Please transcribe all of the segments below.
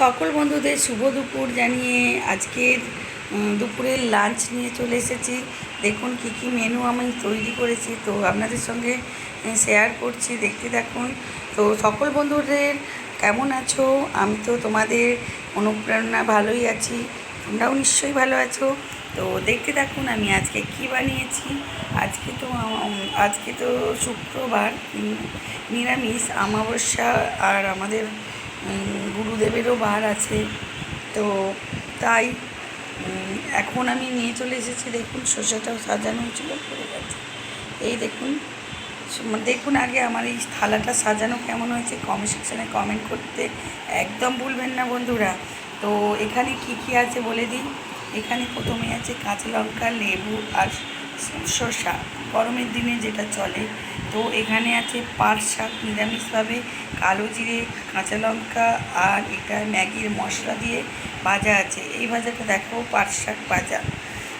সকল বন্ধুদের শুভ দুপুর জানিয়ে আজকের দুপুরের লাঞ্চ নিয়ে চলে এসেছি। দেখুন কী কী মেনু আমি তৈরি করেছি, তো আপনাদের সঙ্গে শেয়ার করছি, দেখতে থাকুন। তো সকল বন্ধুদের কেমন আছো? আমি তো তোমাদের অনুপ্রেরণা ভালোই আছি, তোমরাও নিশ্চয়ই ভালো আছো। তো দেখতে থাকুন আমি আজকে কি বানিয়েছি। আজকে তো শুক্রবার, নিরামিষ অমাবস্যা, আর আমাদের গুরুদেবেরও বার আছে। তো তাই এখন আমি নিয়ে চলে এসেছি। দেখুন শসাটাও সাজানো ছিল, পড়ে গেছে। এই দেখুন দেখুন আগে আমার এই থালাটা সাজানো কেমন হয়েছে কমেন্ট সেকশানে কমেন্ট করতে একদম ভুলবেন না বন্ধুরা। তো এখানে কি কি আছে বলে দিই। এখানে প্রথমে আছে কাঁচা লঙ্কা, লেবু আর শসা, গরমের দিনে যেটা চলে। তো এখানে আছে পাট শাক নিরামিষভাবে, কালো জিরে, কাঁচা লঙ্কা, আর এটা ম্যাগির মশলা দিয়ে ভাজা আছে। এই ভাজাটা দেখাবো, পাট শাক ভাজা।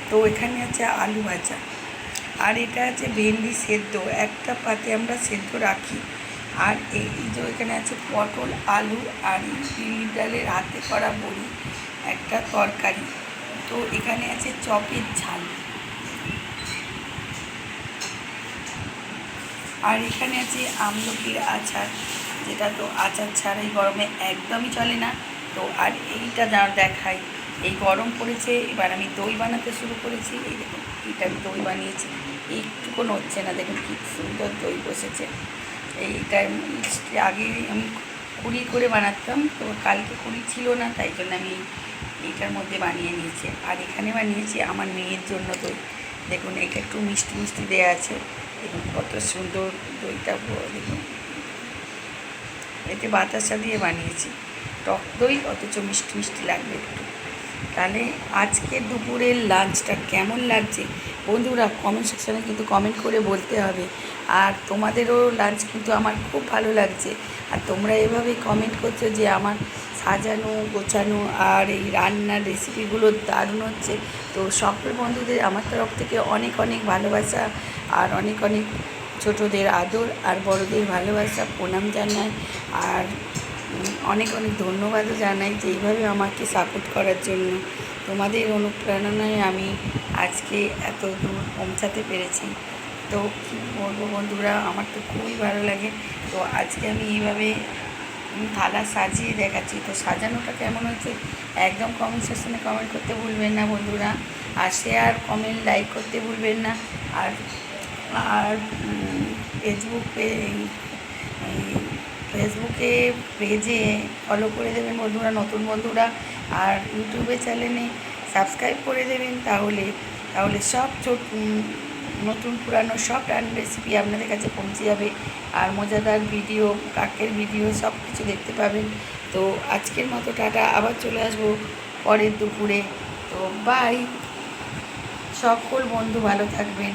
তো এখানে আছে আলু ভাজা, আর এটা আছে ভেন্ডি সেদ্ধ, একটা পাতে আমরা সেদ্ধ রাখি। আর এই যে এখানে আছে পটল, আলু, আর বিউলির ডালের হাতে করা বড়ি, একটা তরকারি। তো এখানে আছে চপের ঝাল, আর এখানে আছে আমলকির আচার, যেটা তো আচার ছাড়াই গরমে একদমই চলে না। তো আর এইটা যা দেখাই, এই গরম পড়েছে, এবার আমি দই বানাতে শুরু করেছি। এই দেখুন এইটা আমি দই বানিয়েছি, এইটুকু হচ্ছে না, দেখুন কী সুন্দর দই বসেছে। এইটা আগে আমি কুড়ি করে বানাতাম, তো কালকে কুড়ি ছিল না, তাই জন্য আমি এইটার মধ্যে বানিয়ে নিয়েছি। আর এখানে বানিয়েছি আমার মেয়ের জন্য দই। দেখুন এটা একটু মিষ্টি মিষ্টি দেওয়া আছে, দেখুন কত সুন্দর দইটা। দেখুন এতে বাতাসা দিয়ে বানিয়েছি, টক দই, অথচ মিষ্টি মিষ্টি লাগবে একটু। তাহলে আজকের দুপুরের লাঞ্চটা কেমন লাগছে বন্ধুরা কমেন্ট সেকশানে কিন্তু কমেন্ট করে বলতে হবে। আর তোমাদেরও লাঞ্চ কিন্তু আমার খুব ভালো লাগছে, আর তোমরা এভাবেই কমেন্ট করছো যে আমার সাজানো গোছানো আর এই রান্নার রেসিপিগুলো দারুণ হচ্ছে। তো সকল বন্ধুদের আমার তরফ থেকে অনেক অনেক ভালোবাসা, আর অনেক অনেক ছোটোদের আদর, আর বড়দের ভালোবাসা প্রণাম জানাই। আর অনেক অনেক ধন্যবাদও জানাই যে এইভাবে আমাকে সাপোর্ট করার জন্য। তোমাদের অনুপ্রেরণায় আমি আজকে এত দূর পৌঁছাতে পেরেছি। তো কী বলবো বন্ধুরা, আমার তো খুবই ভালো লাগে। তো আজকে আমি এইভাবে থালা সাজিয়ে দেখাচ্ছি। তো সাজানোটা কেমন হয়েছে একদম কমেন্ট সেকশনে কমেন্ট করতে ভুলবেন না বন্ধুরা, আর শেয়ার কমেন্ট লাইক করতে ভুলবেন না। আর আর ফেসবুকে পেজে ফলো করে দেবেন বন্ধুরা, নতুন বন্ধুরা। আর ইউটিউবে চ্যানেলে সাবস্ক্রাইব করে দেবেন, তাহলে সব নতুন পুরানো সব রান্নার রেসিপি আপনাদের কাছে পৌঁছে যাবে। আর মজাদার ভিডিও, কাকের ভিডিও সব কিছু দেখতে পাবেন। তো আজকের মতো টাটা, আবার চলে আসবো পরের দুপুরে। তো বাই, সকল বন্ধু ভালো থাকবেন।